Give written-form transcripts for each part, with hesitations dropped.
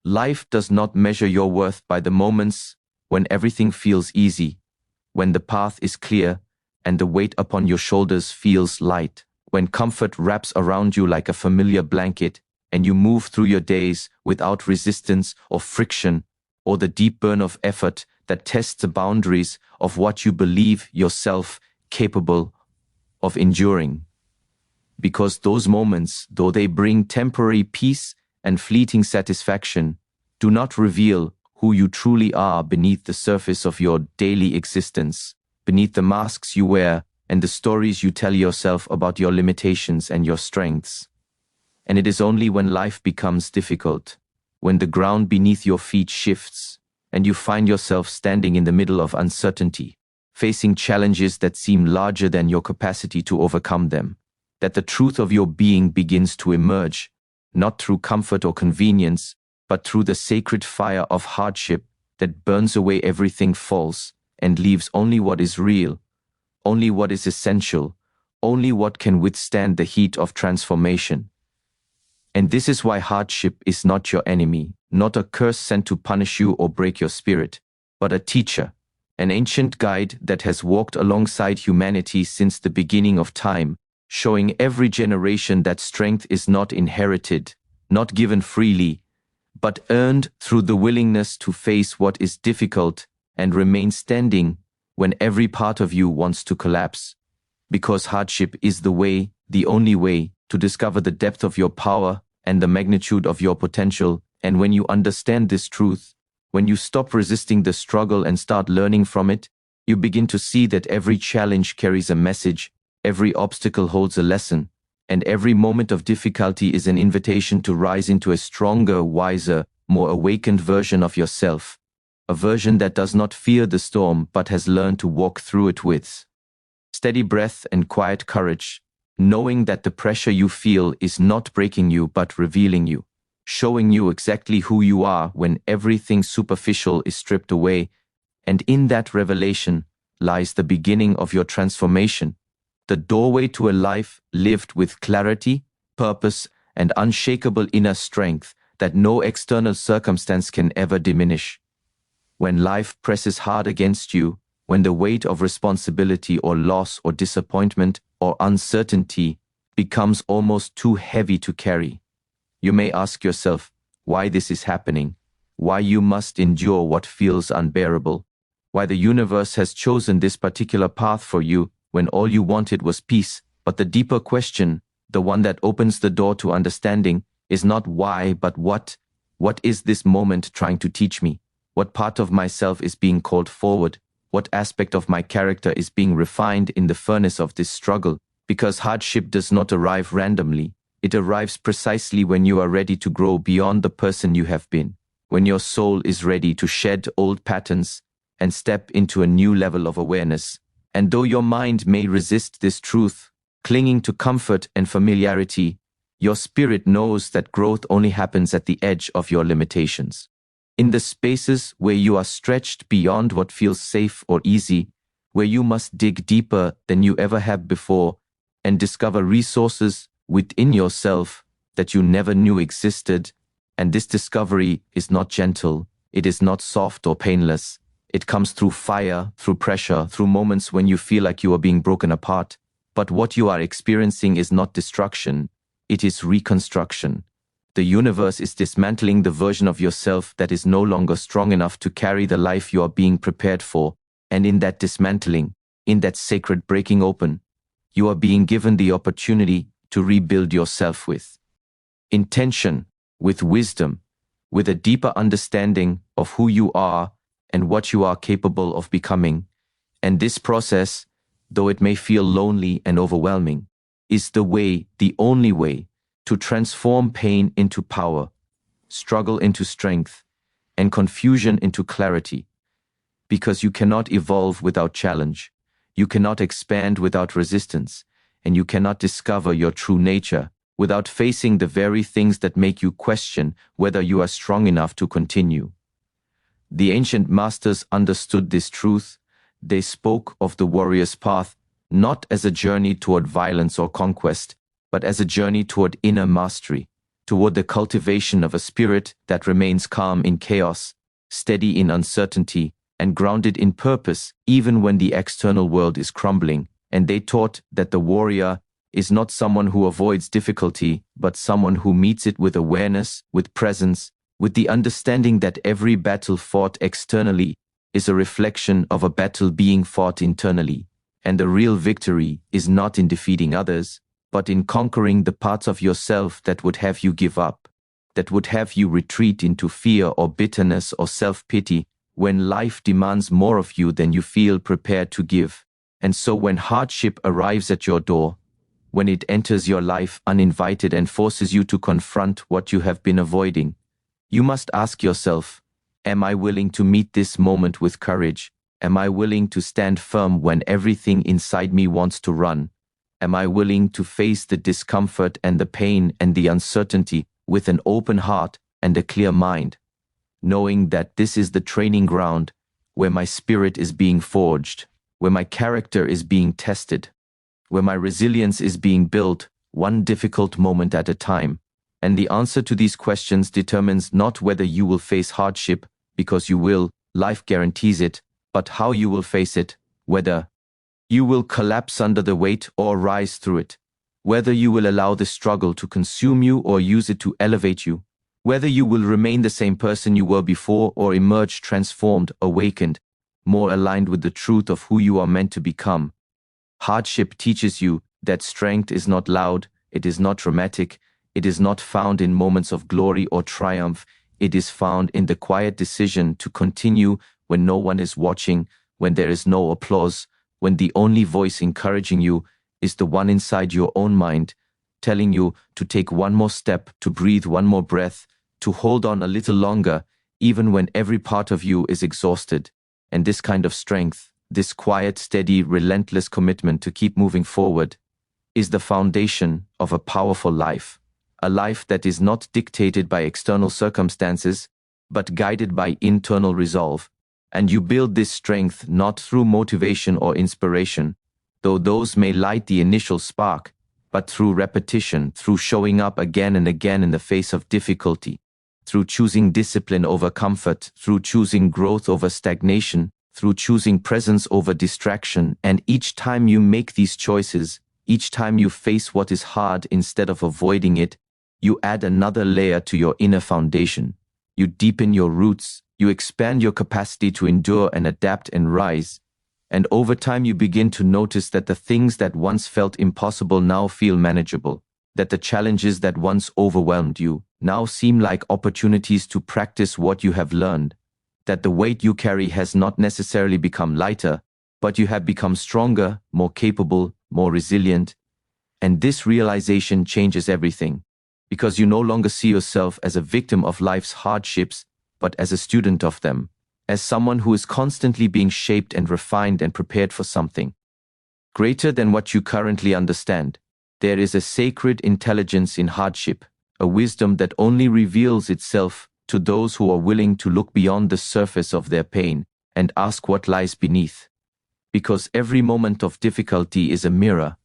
Life does not measure your worth by the moments when everything feels easy, when the path is clear and the weight upon your shoulders feels light, when comfort wraps around you like a familiar blanket and you move through your days without resistance or friction or the deep burn of effort that tests the boundaries of what you believe yourself capable of enduring. Because those moments, though they bring temporary peace and fleeting satisfaction, do not reveal who you truly are beneath the surface of your daily existence, beneath the masks you wear and the stories you tell yourself about your limitations and your strengths. And it is only when life becomes difficult, when the ground beneath your feet shifts, and you find yourself standing in the middle of uncertainty, facing challenges that seem larger than your capacity to overcome them, that the truth of your being begins to emerge, not through comfort or convenience, but through the sacred fire of hardship that burns away everything false and leaves only what is real, only what is essential, only what can withstand the heat of transformation. And this is why hardship is not your enemy, not a curse sent to punish you or break your spirit, but a teacher, an ancient guide that has walked alongside humanity since the beginning of time, showing every generation that strength is not inherited, not given freely, but earned through the willingness to face what is difficult and remain standing when every part of you wants to collapse. Because hardship is the way, the only way, to discover the depth of your power and the magnitude of your potential. And when you understand this truth, when you stop resisting the struggle and start learning from it, you begin to see that every challenge carries a message, every obstacle holds a lesson, and every moment of difficulty is an invitation to rise into a stronger, wiser, more awakened version of yourself, a version that does not fear the storm but has learned to walk through it with steady breath and quiet courage, knowing that the pressure you feel is not breaking you but revealing you, showing you exactly who you are when everything superficial is stripped away, and in that revelation lies the beginning of your transformation, the doorway to a life lived with clarity, purpose, and unshakable inner strength that no external circumstance can ever diminish. When life presses hard against you, when the weight of responsibility or loss or disappointment or uncertainty becomes almost too heavy to carry, you may ask yourself why this is happening, why you must endure what feels unbearable, why the universe has chosen this particular path for you when all you wanted was peace. But the deeper question, the one that opens the door to understanding, is not why but what. What is this moment trying to teach me? What part of myself is being called forward? What aspect of my character is being refined in the furnace of this struggle? Because hardship does not arrive randomly. It arrives precisely when you are ready to grow beyond the person you have been, when your soul is ready to shed old patterns and step into a new level of awareness. And though your mind may resist this truth, clinging to comfort and familiarity, your spirit knows that growth only happens at the edge of your limitations. In the spaces where you are stretched beyond what feels safe or easy, where you must dig deeper than you ever have before and discover resources within yourself that you never knew existed. And this discovery is not gentle, it is not soft or painless. It comes through fire, through pressure, through moments when you feel like you are being broken apart. But what you are experiencing is not destruction, it is reconstruction. The universe is dismantling the version of yourself that is no longer strong enough to carry the life you are being prepared for. And in that dismantling, in that sacred breaking open, you are being given the opportunity to rebuild yourself with intention, with wisdom, with a deeper understanding of who you are and what you are capable of becoming. And this process, though it may feel lonely and overwhelming, is the way, the only way, to transform pain into power, struggle into strength, and confusion into clarity. Because you cannot evolve without challenge, you cannot expand without resistance, and you cannot discover your true nature without facing the very things that make you question whether you are strong enough to continue. The ancient masters understood this truth. They spoke of the warrior's path not as a journey toward violence or conquest, but as a journey toward inner mastery, toward the cultivation of a spirit that remains calm in chaos, steady in uncertainty, and grounded in purpose even when the external world is crumbling. And they taught that the warrior is not someone who avoids difficulty, but someone who meets it with awareness, with presence, with the understanding that every battle fought externally is a reflection of a battle being fought internally. And the real victory is not in defeating others, but in conquering the parts of yourself that would have you give up, that would have you retreat into fear or bitterness or self-pity when life demands more of you than you feel prepared to give. And so when hardship arrives at your door, when it enters your life uninvited and forces you to confront what you have been avoiding, you must ask yourself, am I willing to meet this moment with courage? Am I willing to stand firm when everything inside me wants to run? Am I willing to face the discomfort and the pain and the uncertainty with an open heart and a clear mind, knowing that this is the training ground where my spirit is being forged, where my character is being tested, where my resilience is being built, one difficult moment at a time? And the answer to these questions determines not whether you will face hardship, because you will, life guarantees it, but how you will face it, whether you will collapse under the weight or rise through it, whether you will allow the struggle to consume you or use it to elevate you, whether you will remain the same person you were before or emerge transformed, awakened, more aligned with the truth of who you are meant to become. Hardship teaches you that strength is not loud, it is not dramatic, it is not found in moments of glory or triumph, it is found in the quiet decision to continue when no one is watching, when there is no applause, when the only voice encouraging you is the one inside your own mind, telling you to take one more step, to breathe one more breath, to hold on a little longer, even when every part of you is exhausted. And this kind of strength, this quiet, steady, relentless commitment to keep moving forward, is the foundation of a powerful life, a life that is not dictated by external circumstances, but guided by internal resolve. And you build this strength not through motivation or inspiration, though those may light the initial spark, but through repetition, through showing up again and again in the face of difficulty, through choosing discipline over comfort, through choosing growth over stagnation, through choosing presence over distraction. And each time you make these choices, each time you face what is hard instead of avoiding it, you add another layer to your inner foundation. You deepen your roots, you expand your capacity to endure and adapt and rise. And over time you begin to notice that the things that once felt impossible now feel manageable, that the challenges that once overwhelmed you now seem like opportunities to practice what you have learned, that the weight you carry has not necessarily become lighter, but you have become stronger, more capable, more resilient. And this realization changes everything, because you no longer see yourself as a victim of life's hardships, but as a student of them, as someone who is constantly being shaped and refined and prepared for something greater than what you currently understand. There is a sacred intelligence in hardship, a wisdom that only reveals itself to those who are willing to look beyond the surface of their pain and ask what lies beneath. Because every moment of difficulty is a mirror.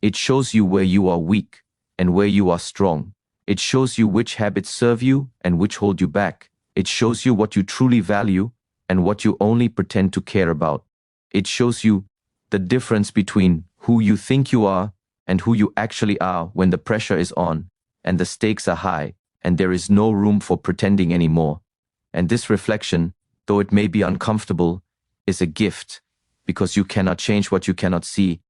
It shows you where you are weak and where you are strong. It shows you which habits serve you and which hold you back. It shows you what you truly value and what you only pretend to care about. It shows you the difference between who you think you are and who you actually are when the pressure is on and the stakes are high and there is no room for pretending anymore. And this reflection, though it may be uncomfortable, is a gift, because you cannot change what you cannot see.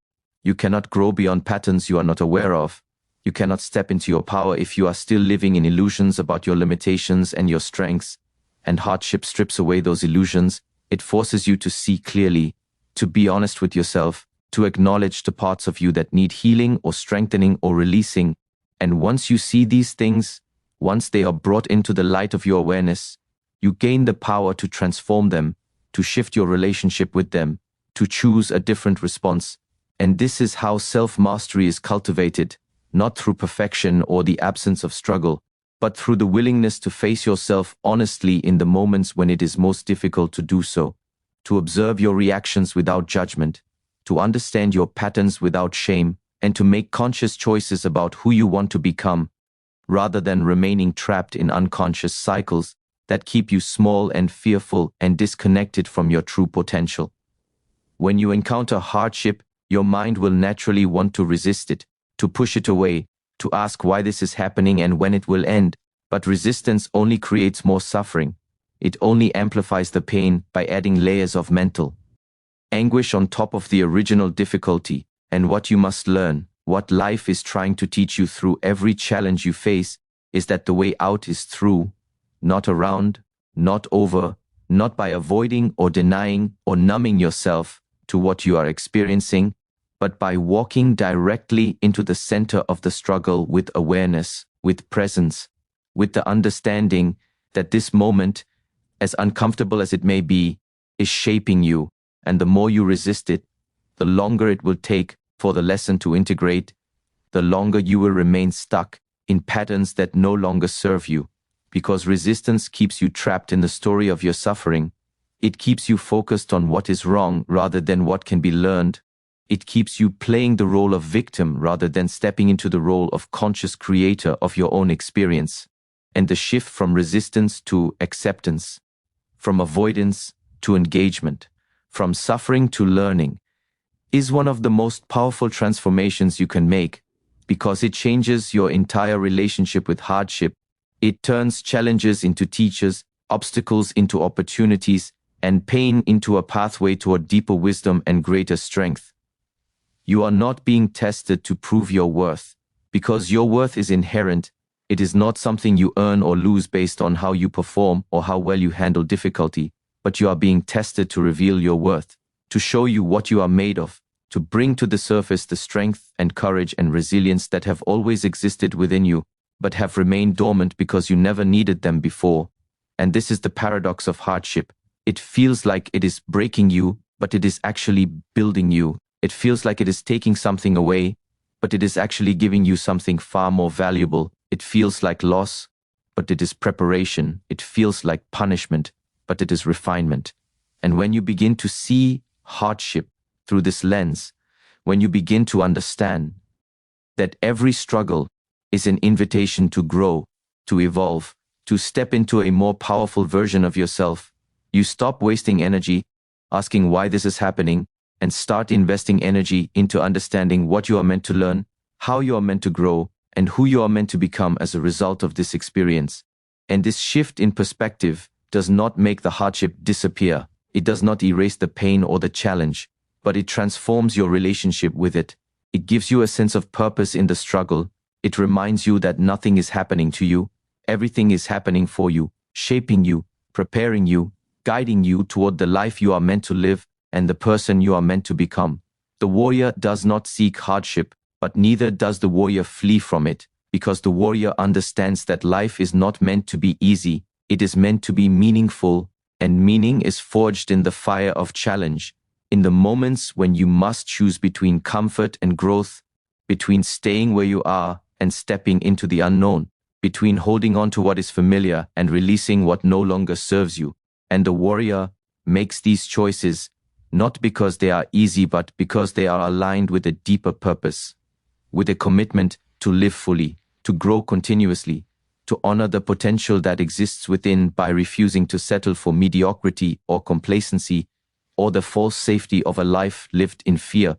You cannot grow beyond patterns you are not aware of. You cannot step into your power if you are still living in illusions about your limitations and your strengths. And hardship strips away those illusions. It forces you to see clearly, to be honest with yourself, to acknowledge the parts of you that need healing or strengthening or releasing. And once you see these things, once they are brought into the light of your awareness, you gain the power to transform them, to shift your relationship with them, to choose a different response. And this is how self-mastery is cultivated, not through perfection or the absence of struggle, but through the willingness to face yourself honestly in the moments when it is most difficult to do so, to observe your reactions without judgment, to understand your patterns without shame, and to make conscious choices about who you want to become, rather than remaining trapped in unconscious cycles that keep you small and fearful and disconnected from your true potential. When you encounter hardship, your mind will naturally want to resist it, to push it away, to ask why this is happening and when it will end. But resistance only creates more suffering. It only amplifies the pain by adding layers of mental anguish on top of the original difficulty. And what you must learn, what life is trying to teach you through every challenge you face, is that the way out is through, not around, not over, not by avoiding or denying or numbing yourself to what you are experiencing, but by walking directly into the center of the struggle with awareness, with presence, with the understanding that this moment, as uncomfortable as it may be, is shaping you, and the more you resist it, the longer it will take for the lesson to integrate, the longer you will remain stuck in patterns that no longer serve you, because resistance keeps you trapped in the story of your suffering. It keeps you focused on what is wrong rather than what can be learned. It keeps you playing the role of victim rather than stepping into the role of conscious creator of your own experience. And the shift from resistance to acceptance, from avoidance to engagement, from suffering to learning, is one of the most powerful transformations you can make, because it changes your entire relationship with hardship. It turns challenges into teachers, obstacles into opportunities, and pain into a pathway toward deeper wisdom and greater strength. You are not being tested to prove your worth, because your worth is inherent. It is not something you earn or lose based on how you perform or how well you handle difficulty, but you are being tested to reveal your worth, to show you what you are made of, to bring to the surface the strength and courage and resilience that have always existed within you, but have remained dormant because you never needed them before. And this is the paradox of hardship. It feels like it is breaking you, but it is actually building you. It feels like it is taking something away, but it is actually giving you something far more valuable. It feels like loss, but it is preparation. It feels like punishment, but it is refinement. And when you begin to see hardship through this lens, when you begin to understand that every struggle is an invitation to grow, to evolve, to step into a more powerful version of yourself, you stop wasting energy asking why this is happening and start investing energy into understanding what you are meant to learn, how you are meant to grow, and who you are meant to become as a result of this experience. And this shift in perspective does not make the hardship disappear. It does not erase the pain or the challenge, but it transforms your relationship with it. It gives you a sense of purpose in the struggle. It reminds you that nothing is happening to you. Everything is happening for you, shaping you, preparing you, guiding you toward the life you are meant to live and the person you are meant to become. The warrior does not seek hardship, but neither does the warrior flee from it, because the warrior understands that life is not meant to be easy. It is meant to be meaningful, and meaning is forged in the fire of challenge, in the moments when you must choose between comfort and growth, between staying where you are and stepping into the unknown, between holding on to what is familiar and releasing what no longer serves you. And the warrior makes these choices not because they are easy, but because they are aligned with a deeper purpose, with a commitment to live fully, to grow continuously, to honor the potential that exists within by refusing to settle for mediocrity or complacency or the false safety of a life lived in fear.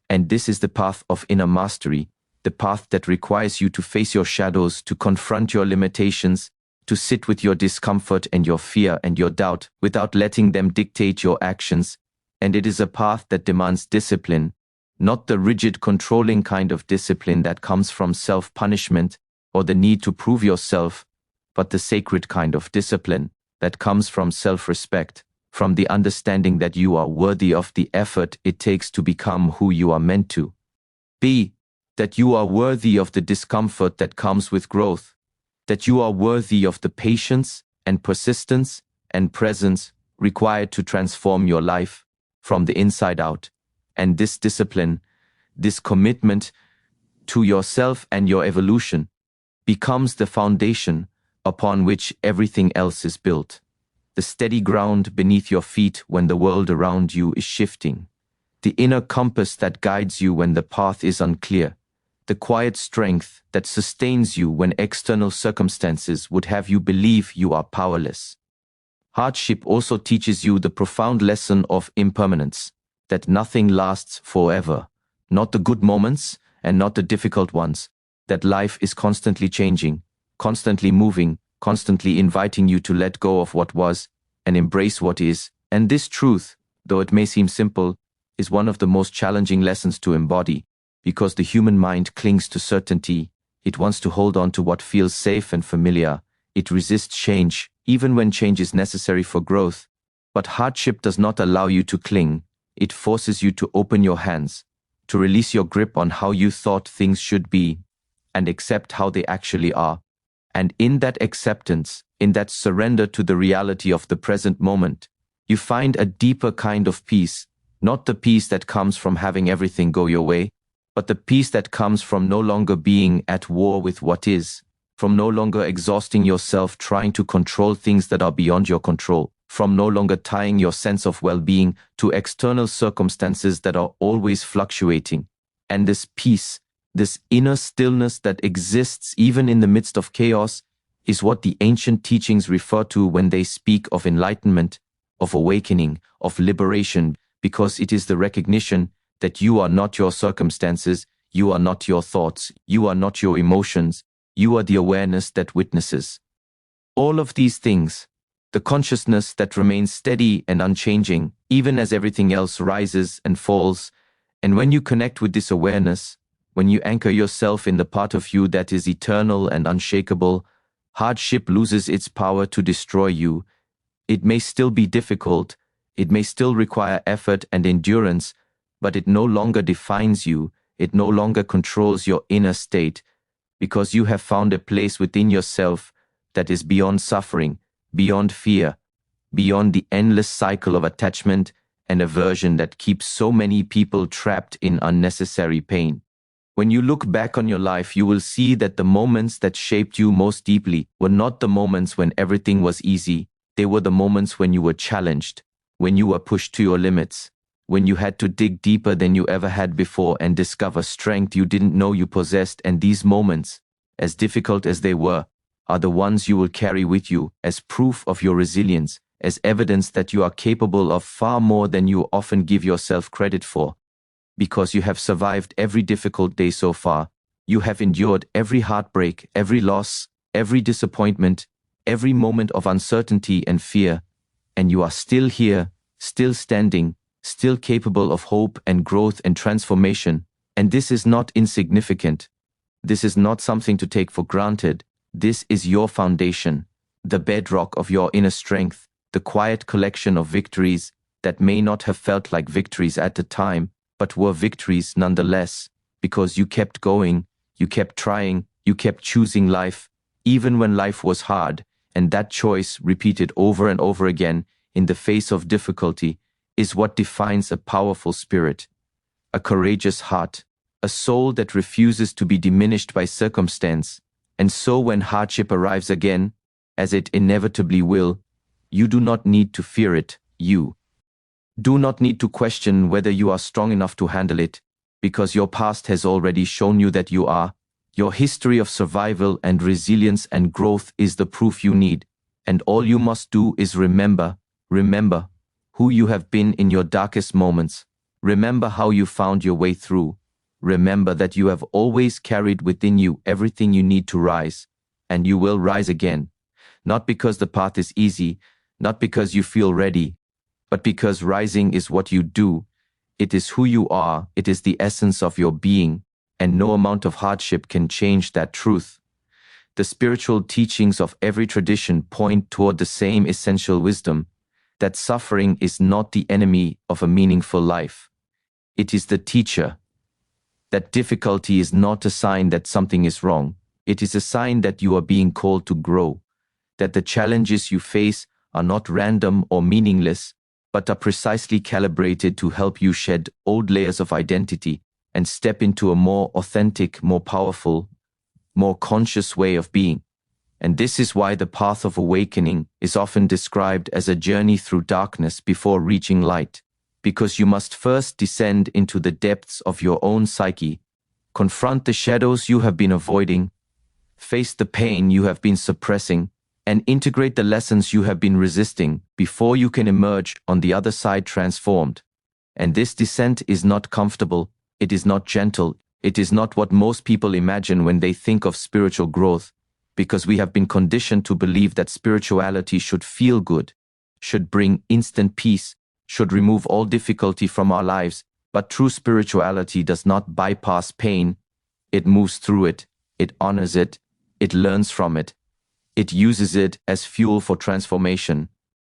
And this is the path of inner mastery, the path that requires you to face your shadows, to confront your limitations, to sit with your discomfort and your fear and your doubt without letting them dictate your actions. And it is a path that demands discipline, not the rigid, controlling kind of discipline that comes from self-punishment or the need to prove yourself, but the sacred kind of discipline that comes from self-respect, from the understanding that you are worthy of the effort it takes to become who you are meant to be, that you are worthy of the discomfort that comes with growth, that you are worthy of the patience and persistence and presence required to transform your life from the inside out. And this discipline, this commitment to yourself and your evolution becomes the foundation upon which everything else is built. The steady ground beneath your feet when the world around you is shifting. The inner compass that guides you when the path is unclear. the quiet strength that sustains you when external circumstances would have you believe you are powerless. Hardship also teaches you the profound lesson of impermanence, that nothing lasts forever, not the good moments and not the difficult ones, that life is constantly changing, constantly moving, constantly inviting you to let go of what was and embrace what is. And this truth, though it may seem simple, is one of the most challenging lessons to embody, because the human mind clings to certainty. It wants to hold on to what feels safe and familiar. It resists change, even when change is necessary for growth. But hardship does not allow you to cling. It forces you to open your hands, to release your grip on how you thought things should be, and accept how they actually are. And in that acceptance, in that surrender to the reality of the present moment, you find a deeper kind of peace, not the peace that comes from having everything go your way, but the peace that comes from no longer being at war with what is, from no longer exhausting yourself trying to control things that are beyond your control, from no longer tying your sense of well-being to external circumstances that are always fluctuating. And this peace, this inner stillness that exists even in the midst of chaos, is what the ancient teachings refer to when they speak of enlightenment, of awakening, of liberation, because it is the recognition that you are not your circumstances, you are not your thoughts, you are not your emotions, you are the awareness that witnesses. All of these things, the consciousness that remains steady and unchanging, even as everything else rises and falls, and when you connect with this awareness, when you anchor yourself in the part of you that is eternal and unshakable, hardship loses its power to destroy you. It may still be difficult, it may still require effort and endurance, but it no longer defines you, it no longer controls your inner state, because you have found a place within yourself that is beyond suffering, beyond fear, beyond the endless cycle of attachment and aversion that keeps so many people trapped in unnecessary pain. When you look back on your life, you will see that the moments that shaped you most deeply were not the moments when everything was easy. They were the moments when you were challenged, when you were pushed to your limits, when you had to dig deeper than you ever had before and discover strength you didn't know you possessed. And these moments, as difficult as they were, are the ones you will carry with you as proof of your resilience, as evidence that you are capable of far more than you often give yourself credit for. Because you have survived every difficult day so far, you have endured every heartbreak, every loss, every disappointment, every moment of uncertainty and fear, and you are still here, still standing, still capable of hope and growth and transformation. And this is not insignificant. This is not something to take for granted. This is your foundation, the bedrock of your inner strength, the quiet collection of victories that may not have felt like victories at the time, but were victories nonetheless, because you kept going, you kept trying, you kept choosing life, even when life was hard, and that choice, repeated over and over again in the face of difficulty, is what defines a powerful spirit, a courageous heart, a soul that refuses to be diminished by circumstance. And so when hardship arrives again, as it inevitably will, you do not need to fear it, you do not need to question whether you are strong enough to handle it, because your past has already shown you that you are. Your history of survival and resilience and growth is the proof you need, and all you must do is remember who you have been in your darkest moments. Remember how you found your way through. Remember that you have always carried within you everything you need to rise, and you will rise again. Not because the path is easy, not because you feel ready, but because rising is what you do. It is who you are, it is the essence of your being, and no amount of hardship can change that truth. The spiritual teachings of every tradition point toward the same essential wisdom, that suffering is not the enemy of a meaningful life. It is the teacher. That difficulty is not a sign that something is wrong. It is a sign that you are being called to grow, that the challenges you face are not random or meaningless, but are precisely calibrated to help you shed old layers of identity and step into a more authentic, more powerful, more conscious way of being. And this is why the path of awakening is often described as a journey through darkness before reaching light, because you must first descend into the depths of your own psyche, confront the shadows you have been avoiding, face the pain you have been suppressing, and integrate the lessons you have been resisting before you can emerge on the other side transformed. And this descent is not comfortable, it is not gentle, it is not what most people imagine when they think of spiritual growth, because we have been conditioned to believe that spirituality should feel good, should bring instant peace, should remove all difficulty from our lives. But true spirituality does not bypass pain. It moves through it, it honors it, it learns from it, it uses it as fuel for transformation.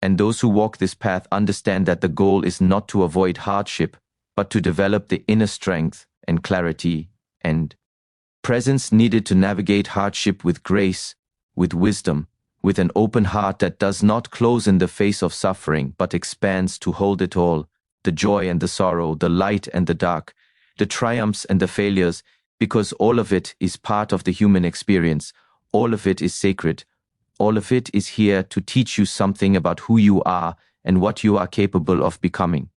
And those who walk this path understand that the goal is not to avoid hardship, but to develop the inner strength and clarity and presence needed to navigate hardship with grace, with wisdom, with an open heart that does not close in the face of suffering, but expands to hold it all, the joy and the sorrow, the light and the dark, the triumphs and the failures, because all of it is part of the human experience, all of it is sacred, all of it is here to teach you something about who you are and what you are capable of becoming.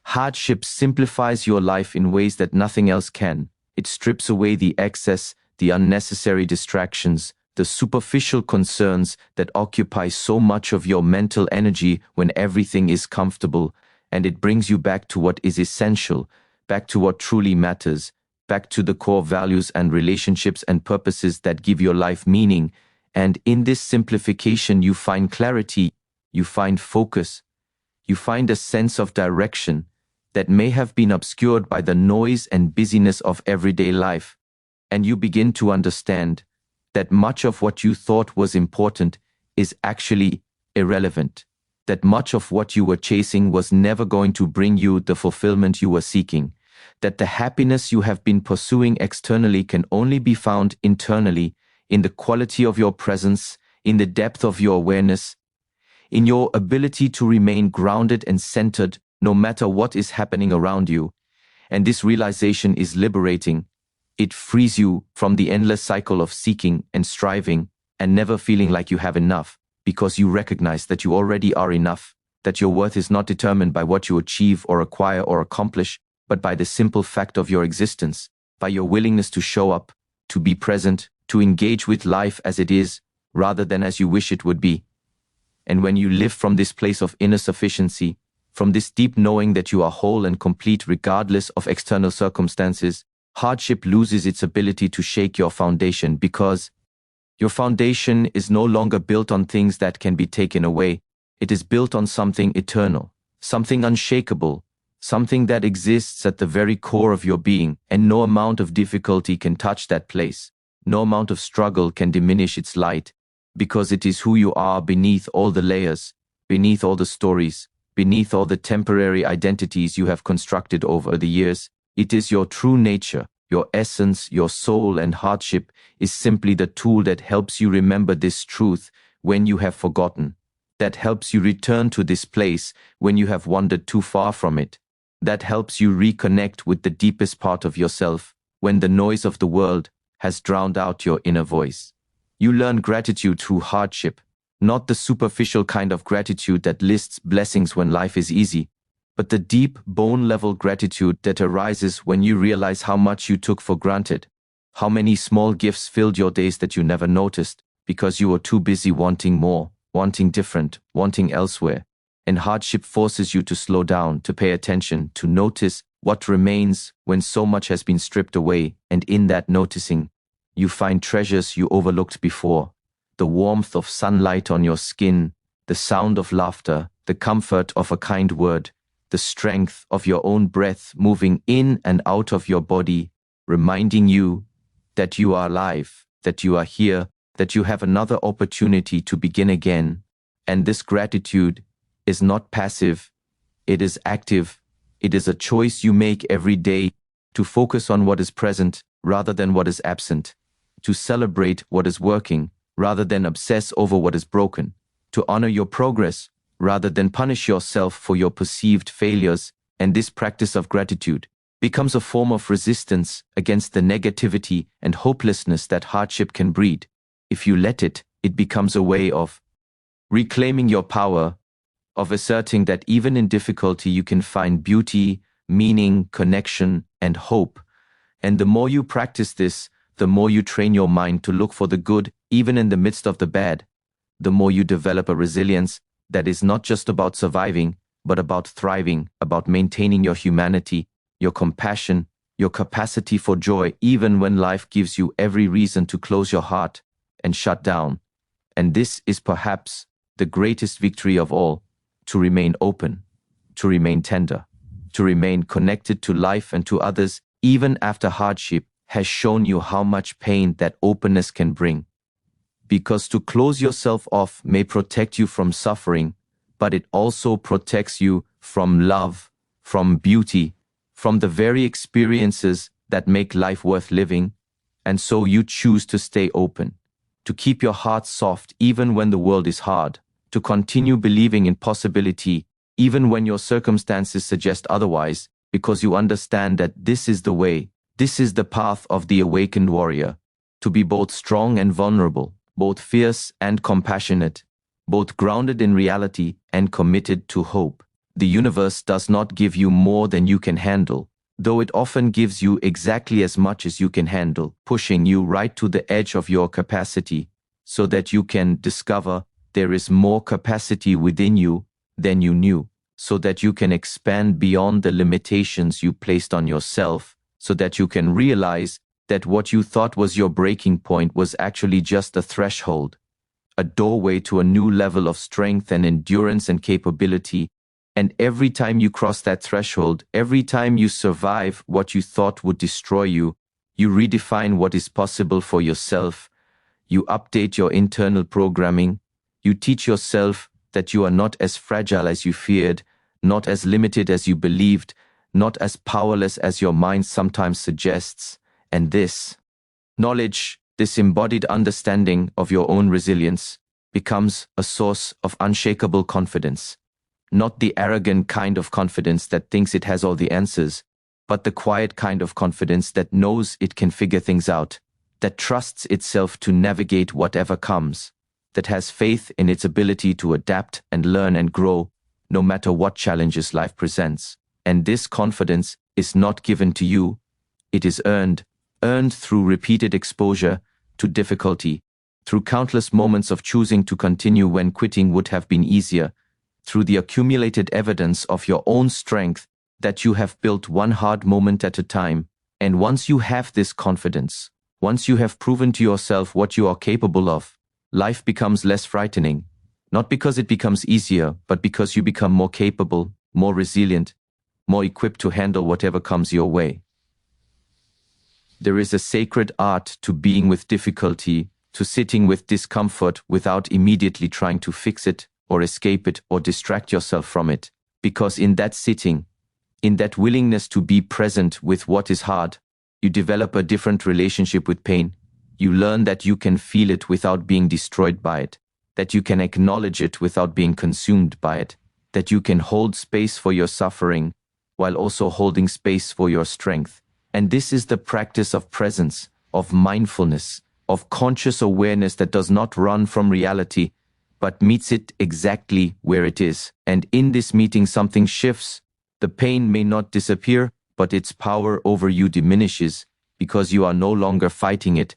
Hardship simplifies your life in ways that nothing else can. It strips away the excess, the unnecessary distractions, the superficial concerns that occupy so much of your mental energy when everything is comfortable, and it brings you back to what is essential, back to what truly matters, back to the core values and relationships and purposes that give your life meaning. And in this simplification, you find clarity, you find focus, you find a sense of direction that may have been obscured by the noise and busyness of everyday life. And you begin to understand that much of what you thought was important is actually irrelevant, that much of what you were chasing was never going to bring you the fulfillment you were seeking, that the happiness you have been pursuing externally can only be found internally, in the quality of your presence, in the depth of your awareness, in your ability to remain grounded and centered no matter what is happening around you. And this realization is liberating. It frees you from the endless cycle of seeking and striving and never feeling like you have enough, because you recognize that you already are enough, that your worth is not determined by what you achieve or acquire or accomplish, but by the simple fact of your existence, by your willingness to show up, to be present, to engage with life as it is, rather than as you wish it would be. And when you live from this place of inner sufficiency, from this deep knowing that you are whole and complete regardless of external circumstances, hardship loses its ability to shake your foundation, because your foundation is no longer built on things that can be taken away. It is built on something eternal, something unshakable, something that exists at the very core of your being, and no amount of difficulty can touch that place. No amount of struggle can diminish its light, because it is who you are beneath all the layers, beneath all the stories, beneath all the temporary identities you have constructed over the years. It is your true nature, your essence, your soul, and hardship is simply the tool that helps you remember this truth when you have forgotten, that helps you return to this place when you have wandered too far from it, that helps you reconnect with the deepest part of yourself when the noise of the world has drowned out your inner voice. You learn gratitude through hardship, not the superficial kind of gratitude that lists blessings when life is easy, but the deep, bone-level gratitude that arises when you realize how much you took for granted, how many small gifts filled your days that you never noticed because you were too busy wanting more, wanting different, wanting elsewhere. And hardship forces you to slow down, to pay attention, to notice what remains when so much has been stripped away, and in that noticing, you find treasures you overlooked before. The warmth of sunlight on your skin, the sound of laughter, the comfort of a kind word, the strength of your own breath moving in and out of your body, reminding you that you are alive, that you are here, that you have another opportunity to begin again. And this gratitude is not passive, it is active. It is a choice you make every day to focus on what is present rather than what is absent, to celebrate what is working rather than obsess over what is broken, to honor your progress rather than punish yourself for your perceived failures. And this practice of gratitude becomes a form of resistance against the negativity and hopelessness that hardship can breed. If you let it, it becomes a way of reclaiming your power, of asserting that even in difficulty you can find beauty, meaning, connection, and hope. And the more you practice this, the more you train your mind to look for the good, even in the midst of the bad, the more you develop a resilience that is not just about surviving, but about thriving, about maintaining your humanity, your compassion, your capacity for joy, even when life gives you every reason to close your heart and shut down. And this is perhaps the greatest victory of all, to remain open, to remain tender, to remain connected to life and to others, even after hardship has shown you how much pain that openness can bring. Because to close yourself off may protect you from suffering, but it also protects you from love, from beauty, from the very experiences that make life worth living. And so you choose to stay open, to keep your heart soft even when the world is hard, to continue believing in possibility even when your circumstances suggest otherwise, because you understand that this is the way, this is the path of the awakened warrior, to be both strong and vulnerable, both fierce and compassionate, both grounded in reality and committed to hope. The universe does not give you more than you can handle, though it often gives you exactly as much as you can handle, pushing you right to the edge of your capacity, so that you can discover there is more capacity within you than you knew, so that you can expand beyond the limitations you placed on yourself, so that you can realize that what you thought was your breaking point was actually just a threshold, a doorway to a new level of strength and endurance and capability. And every time you cross that threshold, every time you survive what you thought would destroy you, you redefine what is possible for yourself. You update your internal programming. You teach yourself that you are not as fragile as you feared, not as limited as you believed, not as powerless as your mind sometimes suggests. And this knowledge, this embodied understanding of your own resilience, becomes a source of unshakable confidence. Not the arrogant kind of confidence that thinks it has all the answers, but the quiet kind of confidence that knows it can figure things out, that trusts itself to navigate whatever comes, that has faith in its ability to adapt and learn and grow, no matter what challenges life presents. And this confidence is not given to you. It is earned through repeated exposure to difficulty, through countless moments of choosing to continue when quitting would have been easier, through the accumulated evidence of your own strength that you have built one hard moment at a time. And once you have this confidence, once you have proven to yourself what you are capable of, life becomes less frightening, not because it becomes easier, but because you become more capable, more resilient, more equipped to handle whatever comes your way. There is a sacred art to being with difficulty, to sitting with discomfort without immediately trying to fix it or escape it or distract yourself from it. Because in that sitting, in that willingness to be present with what is hard, you develop a different relationship with pain. You learn that you can feel it without being destroyed by it, that you can acknowledge it without being consumed by it, that you can hold space for your suffering while also holding space for your strength. And this is the practice of presence, of mindfulness, of conscious awareness that does not run from reality, but meets it exactly where it is. And in this meeting, something shifts. The pain may not disappear, but its power over you diminishes, because you are no longer fighting it,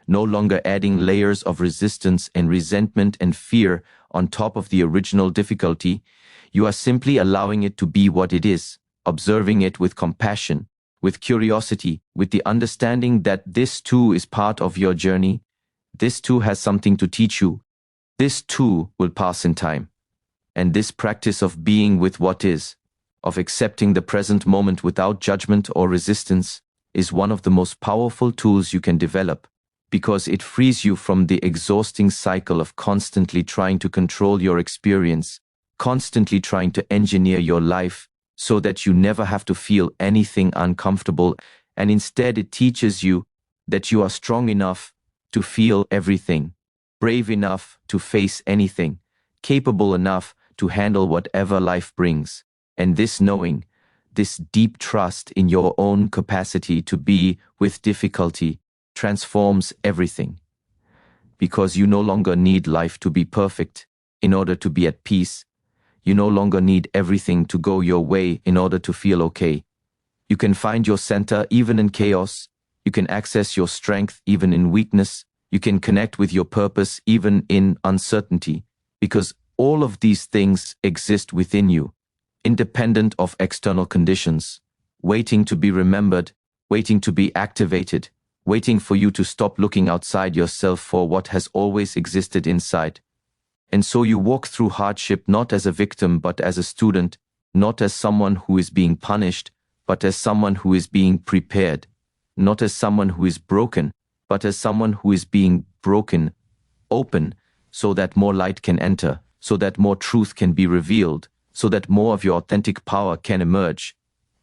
no longer adding layers of resistance and resentment and fear on top of the original difficulty. You are simply allowing it to be what it is, observing it with compassion, with curiosity, with the understanding that this too is part of your journey. This too has something to teach you. This too will pass in time. And this practice of being with what is, of accepting the present moment without judgment or resistance, is one of the most powerful tools you can develop, because it frees you from the exhausting cycle of constantly trying to control your experience, constantly trying to engineer your life so that you never have to feel anything uncomfortable, and instead it teaches you that you are strong enough to feel everything, brave enough to face anything, capable enough to handle whatever life brings. And this knowing, this deep trust in your own capacity to be with difficulty, transforms everything. Because you no longer need life to be perfect in order to be at peace. You no longer need everything to go your way in order to feel okay. You can find your center even in chaos, You can access your strength even in weakness. You can connect with your purpose even in uncertainty, because all of these things exist within you, independent of external conditions, waiting to be remembered, waiting to be activated, waiting for you to stop looking outside yourself for what has always existed inside. And so you walk through hardship not as a victim, but as a student, not as someone who is being punished, but as someone who is being prepared, not as someone who is broken, but as someone who is being broken open, so that more light can enter, so that more truth can be revealed, so that more of your authentic power can emerge.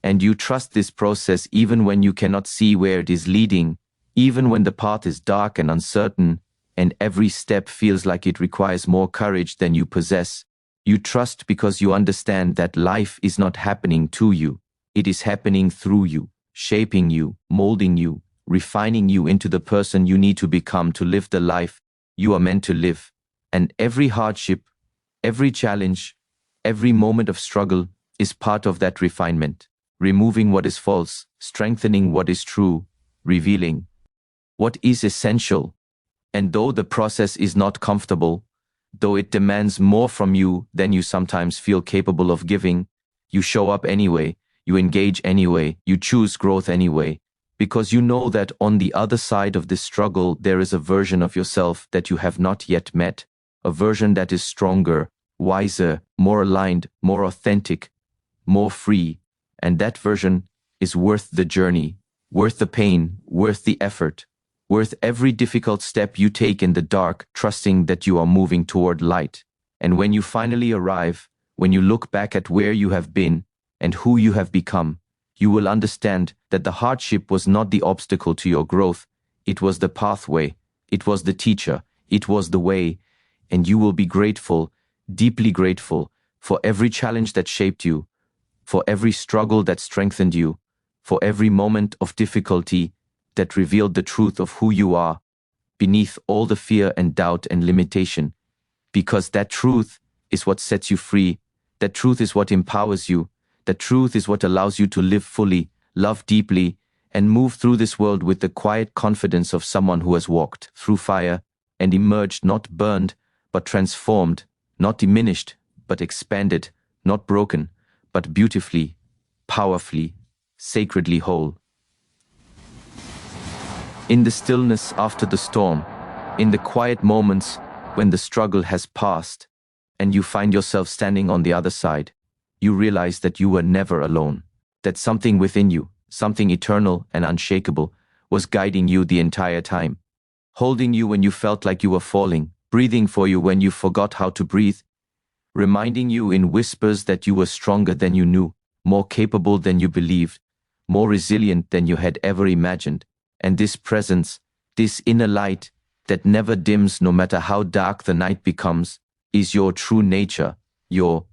And you trust this process even when you cannot see where it is leading, even when the path is dark and uncertain, and every step feels like it requires more courage than you possess. You trust because you understand that life is not happening to you. It is happening through you, shaping you, molding you, refining you into the person you need to become to live the life you are meant to live. And every hardship, every challenge, every moment of struggle is part of that refinement, removing what is false, strengthening what is true, revealing what is essential. And though the process is not comfortable, though it demands more from you than you sometimes feel capable of giving, you show up anyway, you engage anyway, you choose growth anyway, because you know that on the other side of this struggle there is a version of yourself that you have not yet met, a version that is stronger, wiser, more aligned, more authentic, more free, and that version is worth the journey, worth the pain, worth the effort, worth every difficult step you take in the dark, trusting that you are moving toward light. And when you finally arrive, when you look back at where you have been and who you have become, you will understand that the hardship was not the obstacle to your growth. It was the pathway. It was the teacher. It was the way. And you will be grateful, deeply grateful, for every challenge that shaped you, for every struggle that strengthened you, for every moment of difficulty that revealed the truth of who you are, beneath all the fear and doubt and limitation. Because that truth is what sets you free. That truth is what empowers you. That truth is what allows you to live fully, love deeply, and move through this world with the quiet confidence of someone who has walked through fire and emerged not burned, but transformed, not diminished, but expanded, not broken, but beautifully, powerfully, sacredly whole. In the stillness after the storm, in the quiet moments when the struggle has passed, and you find yourself standing on the other side, you realize that you were never alone, that something within you, something eternal and unshakable, was guiding you the entire time, holding you when you felt like you were falling, breathing for you when you forgot how to breathe, reminding you in whispers that you were stronger than you knew, more capable than you believed, more resilient than you had ever imagined. And this presence, this inner light that never dims no matter how dark the night becomes, is your true nature, your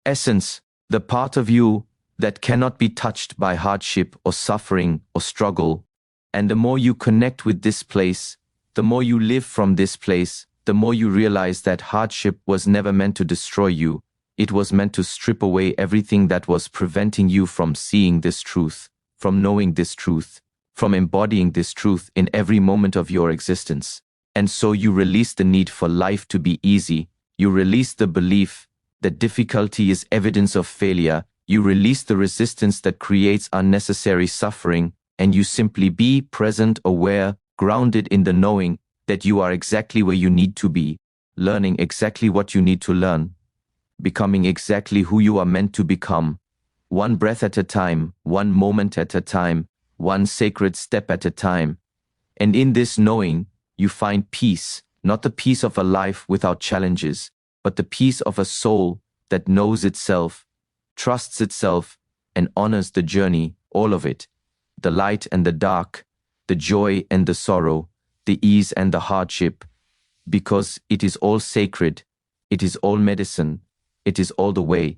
essence, the part of you that cannot be touched by hardship or suffering or struggle. And the more you connect with this place, the more you live from this place, the more you realize that hardship was never meant to destroy you. It was meant to strip away everything that was preventing you from seeing this truth, from knowing this truth, from embodying this truth in every moment of your existence. And so you release the need for life to be easy. You release the belief that difficulty is evidence of failure. You release the resistance that creates unnecessary suffering, and you simply be present, aware, grounded in the knowing that you are exactly where you need to be, learning exactly what you need to learn, becoming exactly who you are meant to become, one breath at a time, one moment at a time, one sacred step at a time. And in this knowing, you find peace, not the peace of a life without challenges, but the peace of a soul that knows itself, trusts itself, and honors the journey, all of it, the light and the dark, the joy and the sorrow, the ease and the hardship, because it is all sacred, it is all medicine, it is all the way,